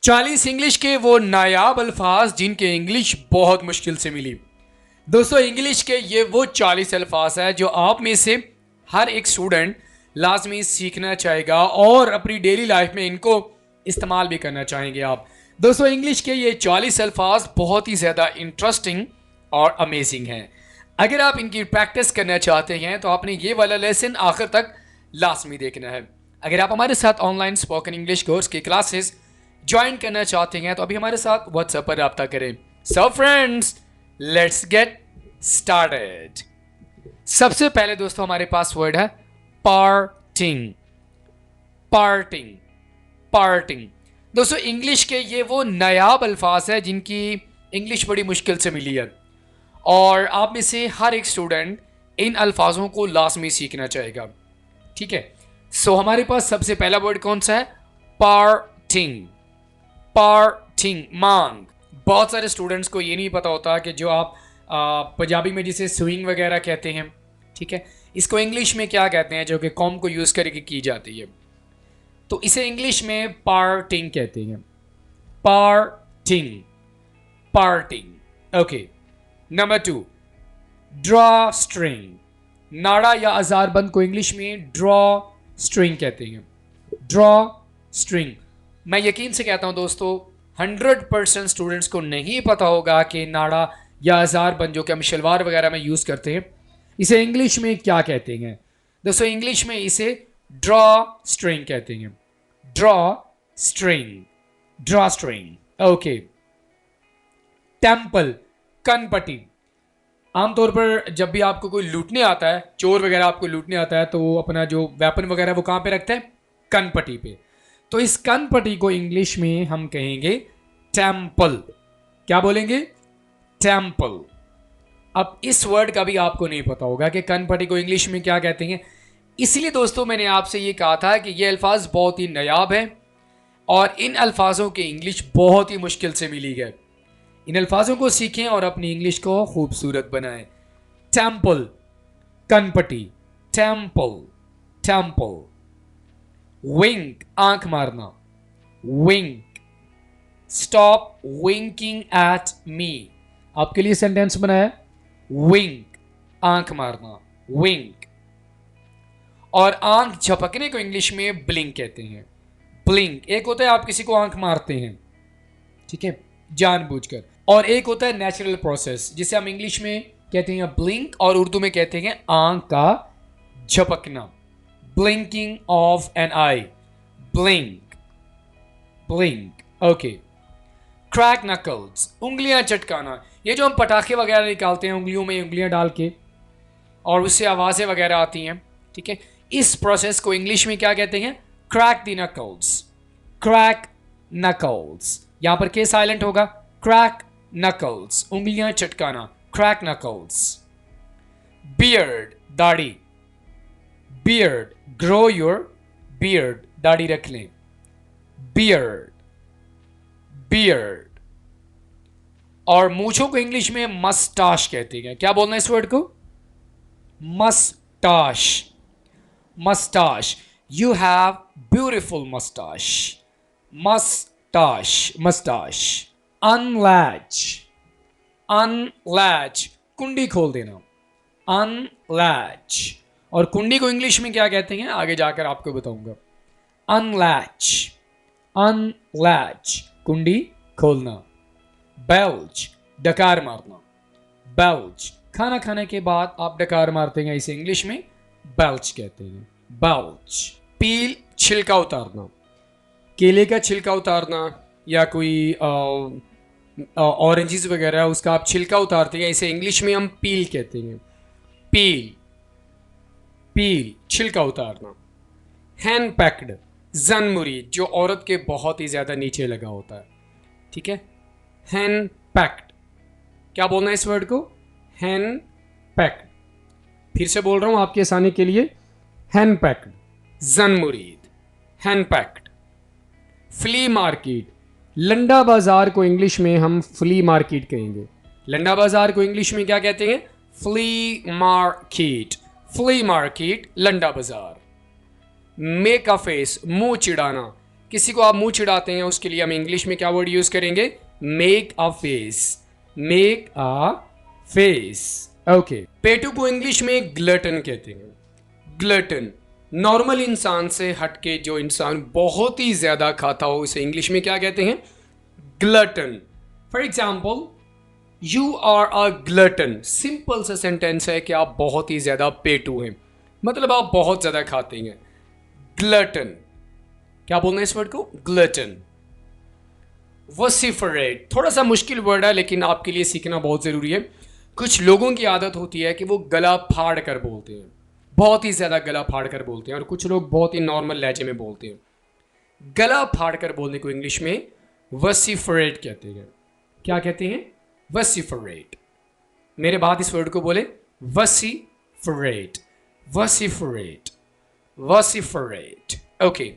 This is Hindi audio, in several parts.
40 इंग्लिश के वो नायाब अल्फाज जिनके इंग्लिश बहुत मुश्किल से मिली। दोस्तों, इंग्लिश के ये वो 40 अल्फाज है जो आप में से हर एक स्टूडेंट लाजमी सीखना चाहेगा और अपनी डेली लाइफ में इनको इस्तेमाल भी करना चाहेंगे आप। दोस्तों, इंग्लिश के ये 40 अल्फाज बहुत ही ज़्यादा इंटरेस्टिंग और अमेजिंग हैं। अगर आप इनकी प्रैक्टिस करना चाहते हैं तो आपने ये वाला लेसन आखिर तक लाजमी देखना है। अगर आप हमारे साथ ऑनलाइन स्पोकन इंग्लिश कोर्स की क्लासेस ज्वाइन करना चाहते हैं तो अभी हमारे साथ व्हाट्सएप पर रब्ता करें। So friends, let's get started. सबसे पहले दोस्तों हमारे पास वर्ड है पार्टिंग। Parting, parting. दोस्तों, इंग्लिश के ये वो नायाब अल्फाज है जिनकी इंग्लिश बड़ी मुश्किल से मिली है और आप में से हर एक स्टूडेंट इन अल्फाजों को लाजमी सीखना चाहेगा। ठीक है, सो हमारे पास सबसे पहला वर्ड कौन सा है? पार्टिंग। पार्टिंग, मांग। बहुत सारे स्टूडेंट्स को ये नहीं पता होता कि जो आप पंजाबी में जिसे स्विंग वगैरह कहते हैं, ठीक है, इसको इंग्लिश में क्या कहते हैं जो कि कॉम को यूज़ करके की जाती है, तो इसे इंग्लिश में पार्टिंग कहते हैं। Parting, parting. Okay, number 2, drawstring. नाड़ा या अजारबंद को इंग्लिश में ड्रॉ स्ट्रिंग कहते हैं। Draw string. मैं यकीन से कहता हूं दोस्तों 100% स्टूडेंट्स को नहीं पता होगा कि नाड़ा या अजारबंद जो कि हम शलवार वगैरह में यूज़ करते हैं, इसे इंग्लिश में क्या कहते हैं। दोस्तों, इंग्लिश में इसे ड्रॉ स्ट्रिंग कहते हैं। Drawstring, drawstring. Okay, temple, कनपट्टी। आमतौर पर जब भी आपको कोई लूटने आता है, चोर वगैरह आपको लूटने आता है, तो वो अपना जो वेपन वगैरह वो कहाँ पे रखते हैं? कनपट्टी पे। तो इस कनपट्टी को इंग्लिश में हम कहेंगे टेम्पल। क्या बोलेंगे? टेम्पल। अब इस वर्ड का भी आपको नहीं पता होगा कि कनपट्टी को इंग्लिश में क्या कहते हैं। इसलिए दोस्तों मैंने आपसे ये कहा था कि ये अल्फाज बहुत ही नायाब है और इन अल्फाजों की इंग्लिश बहुत ही मुश्किल से मिली है। इन अल्फाजों को सीखें और अपनी इंग्लिश को खूबसूरत बनाएं। टेम्पल, कनपट्टी। Temple, temple. विंक, आंख मारना। Wink. Stop winking at me. आपके लिए सेंटेंस बनाया, विंक, आंख मारना। विंक। और आंख झपकने को इंग्लिश में ब्लिंक कहते हैं। ब्लिंक। एक होता है आप किसी को आंख मारते हैं, ठीक है, जानबूझकर, और एक होता है नेचुरल प्रोसेस जिसे हम इंग्लिश में कहते हैं ब्लिंक और उर्दू में कहते हैं आंख का झपकना। Blinking of an eye. Blink, blink. Okay, crack knuckles, उंगलियां चटकाना। ये जो हम पटाखे वगैरह निकालते हैं उंगलियों में उंगलियां डाल के और उससे आवाज़ें वगैरह आती हैं, ठीक है, इस प्रोसेस को इंग्लिश में क्या कहते हैं? Crack the knuckles. Crack knuckles. यहां पर के साइलेंट होगा। क्रैक नकल्स, उंगलियां चटकाना। Crack knuckles. बियर्ड, दाढ़ी। बियर्ड, ग्रो योर बियर्ड, दाढ़ी रख लें। Beard, beard. और मूछों को इंग्लिश में मस्टाश कहते हैं। क्या बोलना है इस वर्ड को? Moustache, moustache. You have beautiful moustache. Moustache, moustache. Unlatch, unlatch, कुंडी खोल देना। अनलैच। और कुंडी को इंग्लिश में क्या कहते हैं आगे जाकर आपको बताऊंगा। अनलैच, अनलैच, कुंडी खोलना। बेल्च, डकार मारना। बेल्च, खाना खाने के बाद आप डकार मारते हैं, इसे इंग्लिश में बेल्च कहते हैं। बेल्च। पील, छिलका उतारना। केले का छिलका उतारना या कोई ऑरेंजेस वगैरह उसका आप छिलका उतारते हैं, इसे इंग्लिश में हम पील कहते हैं। पील, पील, छिलका उतारना। हैंड पैक्ड, जन मुरीद, जो औरत के बहुत ही ज़्यादा नीचे लगा होता है, ठीक है। Hand packed. क्या बोलना है इस वर्ड को? Hand packed. फिर से बोल रहा हूं आपके आसानी के लिए। हैंड पैक्ड, जन मुरीद, हैंड पैक्ड। फ्ली मार्केट, लंडा बाजार को इंग्लिश में हम फ्ली मार्केट कहेंगे। लंडा बाजार को इंग्लिश में क्या कहते हैं? Flea market. फ्ली मार्केट, लंडा बाजार। मेक अ फेस, मुंह चिढ़ाना। किसी को आप मुंह चिढ़ाते हैं, उसके लिए हम इंग्लिश में क्या वर्ड यूज करेंगे? Make a face, make a face. Okay, पेटू को इंग्लिश में ग्लटन कहते हैं। ग्लटन, नॉर्मल इंसान से हटके जो इंसान बहुत ही ज्यादा खाता हो, उसे इंग्लिश में क्या कहते हैं? Glutton. For example, you are a glutton, simple सा सेंटेंस है कि आप बहुत ही ज्यादा पेटू हैं, मतलब आप बहुत ज्यादा खाते हैं। ग्लटन, क्या बोलना है इस वर्ड को? ग्लटन। वसिफरेट, थोड़ा सा मुश्किल वर्ड है लेकिन आपके लिए सीखना बहुत जरूरी है। कुछ लोगों की आदत होती है कि वो गला फाड़ कर बोलते हैं, बहुत ही ज्यादा गला फाड़ कर बोलते हैं, और कुछ लोग बहुत ही नॉर्मल लहजे में बोलते हैं। गला फाड़ कर बोलने को इंग्लिश में वसिफरेट कहते हैं। क्या कहते हैं? वसिफरेट। मेरे बाद इस वर्ड को बोले, वसिफरेट, वसिफरेट, वसिफरेट। ओके,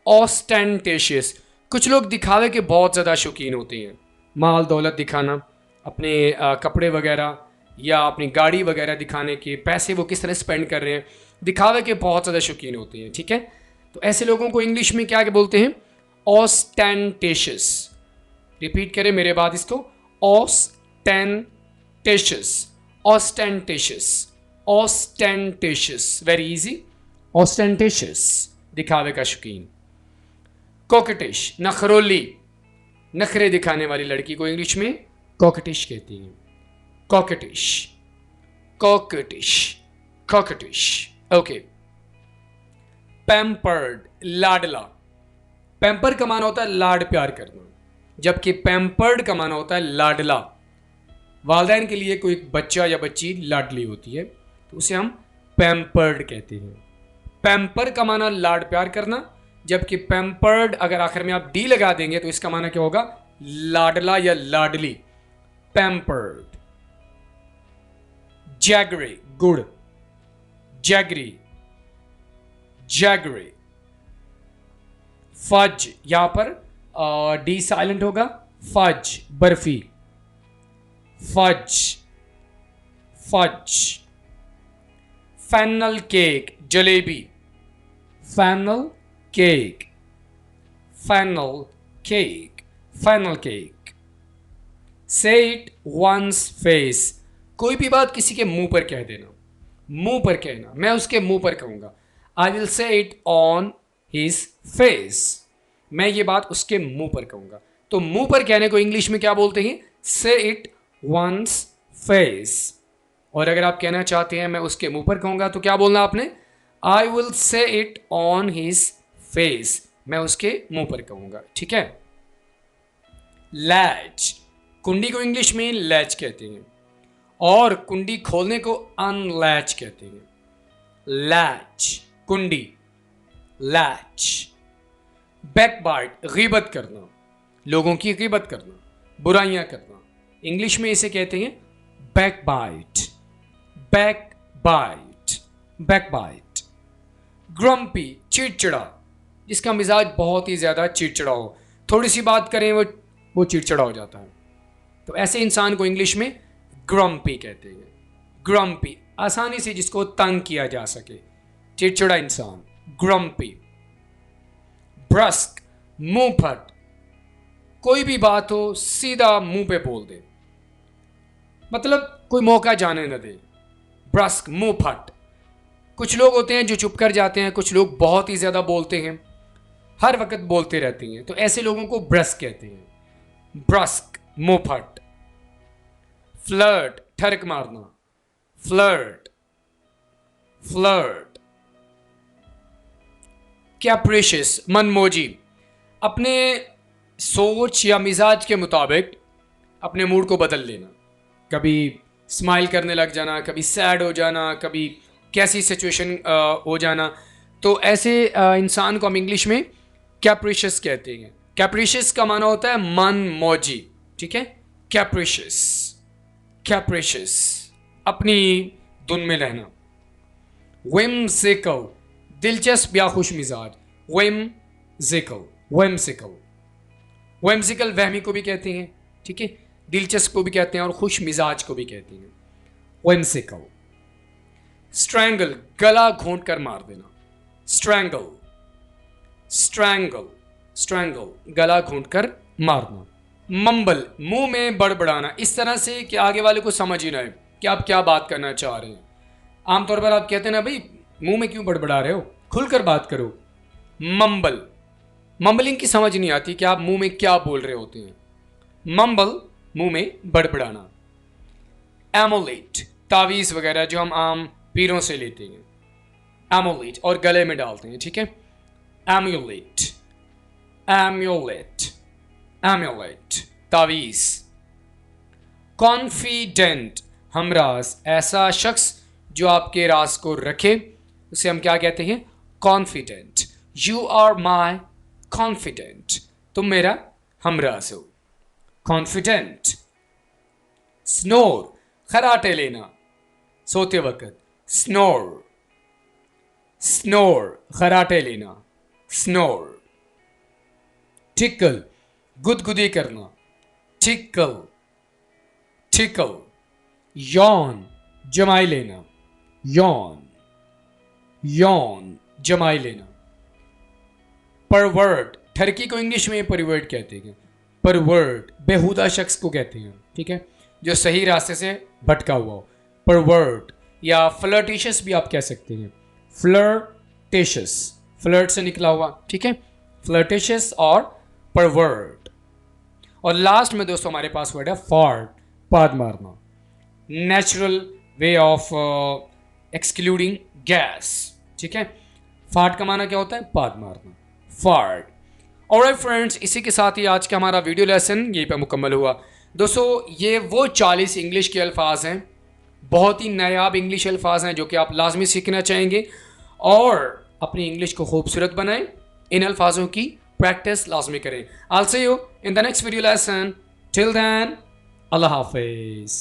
ऑस्टेंटेशियस, कुछ लोग दिखावे के बहुत ज़्यादा शौकीन होते हैं, माल दौलत दिखाना, अपने कपड़े वगैरह या अपनी गाड़ी वगैरह दिखाने के, पैसे वो किस तरह स्पेंड कर रहे हैं, दिखावे के बहुत ज़्यादा शौकीन होते हैं। ठीक है, तो ऐसे लोगों को इंग्लिश में क्या बोलते हैं? ऑस्टेंटेशियस। रिपीट करें मेरे बाद इसको, ऑस्टेंटेशियस, ऑस्टेंटेशियस, ऑस्टेंटेशियस। वेरी इजी, ऑस्टेंटेशियस, दिखावे का शौकीन। कॉकटिश, नखरोली, नखरे दिखाने वाली लड़की को इंग्लिश में कॉकटिश कहती हैं। कॉकटिश, कॉकटिश, कॉकटिश। ओके, पैम्पर्ड, लाडला। पैम्पर का माना होता है लाड प्यार करना, जबकि पैम्पर्ड का माना होता है लाडला। वालिदैन के लिए कोई बच्चा या बच्ची लाडली होती है तो उसे हम पैम्पर्ड कहते हैं। पैम्पर का माना लाड प्यार करना, जबकि पैम्पर्ड अगर आखिर में आप डी लगा देंगे तो इसका माना क्या होगा? लाडला या लाडली। पैम्पर्ड। जैगरी, गुड़, जैगरी, जैगरी। फज, यहां पर डी साइलेंट होगा, fudge, barfi, fudge, fudge. Funnel cake, jalebi, funnel cake, funnel cake, funnel cake. Say it one's face, कोई भी बात किसी के मुंह पर कह देना, मुंह पर कहना, मैं उसके मुंह पर कहूंगा। I will say it on his face, मैं ये बात उसके मुंह पर कहूंगा। तो मुंह पर कहने को इंग्लिश में क्या बोलते हैं? से इट वंस फेस। और अगर आप कहना चाहते हैं मैं उसके मुंह पर कहूंगा तो क्या बोलना आपने? I will say it on his face, मैं उसके मुंह पर कहूंगा। ठीक है। लैच, कुंडी को इंग्लिश में लैच कहते हैं और कुंडी खोलने को अनलैच कहते हैं। लैच, कुंडी, लैच। बैकबाइट, गीबत करना, लोगों की गीबत करना, बुराइयां करना, इंग्लिश में इसे कहते हैं बैकबाइट, बैकबाइट, बैकबाइट। ग्रम्पी, चिड़चिड़ा, जिसका मिजाज बहुत ही ज्यादा चिड़चिड़ा हो, थोड़ी सी बात करें वो चिड़चिड़ा हो जाता है, तो ऐसे इंसान को इंग्लिश में ग्रम्पी कहते हैं। ग्रम्पी, आसानी से जिसको तंग किया जा सके, चिड़चिड़ा इंसान, ग्रम्पी। ब्रस्क, मुंह फट, कोई भी बात हो सीधा मुंह पे बोल दे, मतलब कोई मौका जाने न दे। ब्रस्क, मुंह फट। कुछ लोग होते हैं जो चुप कर जाते हैं, कुछ लोग बहुत ही ज्यादा बोलते हैं, हर वक्त बोलते रहते हैं, तो ऐसे लोगों को ब्रस्क कहते हैं। ब्रस्क, मुंह फट। फ्लर्ट, ठरक मारना, फ्लर्ट, फ्लर्ट। कैप्रिशियस, मनमोजी, अपने सोच या मिजाज के मुताबिक अपने मूड को बदल लेना, कभी स्माइल करने लग जाना, कभी सैड हो जाना, कभी कैसी सिचुएशन हो जाना, तो ऐसे इंसान को हम इंग्लिश में कैप्रिशियस कहते हैं। कैप्रिशियस का माना होता है मनमौजी। ठीक है, कैप्रिशियस, कैप्रिशियस, अपनी धुन में रहना। whimsical, दिलचस्प या खुश मिजाज, whimsical, whimsical, whimsical वहमी को भी कहते हैं। ठीक है, दिलचस्प को भी कहते हैं और खुश मिजाज को भी कहते हैं, whimsical। strangle, गला घोंट कर मार देना, strangle, स्ट्रैंगल, स्ट्रैंगल गला घोंटकर मारना। मम्बल मुंह में बड़बड़ाना, इस तरह से कि आगे वाले को समझ ही ना आए कि आप क्या बात करना चाह रहे हैं। आमतौर पर आप कहते हैं ना, भाई मुंह में क्यों बड़बड़ा रहे हो, खुलकर बात करो। मम्बल, मम्बलिंग की समझ नहीं आती कि आप मुंह में क्या बोल रहे होते हैं। मम्बल मुंह में बड़बड़ाना। एमोलेट, तावीज़ वगैरह जो हम आम पीरों से लेते हैं, एमोलेट, और गले में डालते हैं, ठीक है। एम्यूलेट, एम्यूलेट, एम्यूलेट तावीज़। कॉन्फिडेंट, हमराज, ऐसा शख्स जो आपके राज को रखे, उसे हम क्या कहते हैं, confident. You are my confident, तुम मेरा हमराज हो, कॉन्फिडेंट। स्नोर, खराटे लेना, सोते वक्त, स्नोर, स्नोर खराटे लेना, स्नोर। टिकल, गुदगुदी करना, टिकल, टिकल। यौन, जमाई लेना, यौन, यौन जमाई लेना। परवर्ट, ठरकी को इंग्लिश में परवर्ट कहते हैं। परवर्ट बेहुदा शख्स को कहते हैं, ठीक है, जो सही रास्ते से भटका हुआ हो, परवर्ट। या फ्लर्टिशियस भी आप कह सकते हैं, फ्लर्टिशियस, फ्लर्ट से निकला हुआ, ठीक है, फ्लर्टिशियस और परवर्ट। और लास्ट में दोस्तों हमारे पास वर्ड है फार्ट, पाद मारना। Natural way of excluding gas, ठीक है। फार्ट का माना क्या होता है, पाद मारना, फार्ट। ऑलराइट फ्रेंड्स, इसी के साथ ही आज का हमारा वीडियो लेसन यहीं पर मुकम्मल हुआ। दोस्तों ये वो 40 इंग्लिश के अल्फाज हैं, बहुत ही नायाब इंग्लिश अल्फाज हैं जो कि आप लाजमी सीखना चाहेंगे और अपनी इंग्लिश को खूबसूरत बनाएं। इन अल्फाजों की प्रैक्टिस लाजमी करें। I'll see you in the next video lesson. Till then, Allah Hafiz.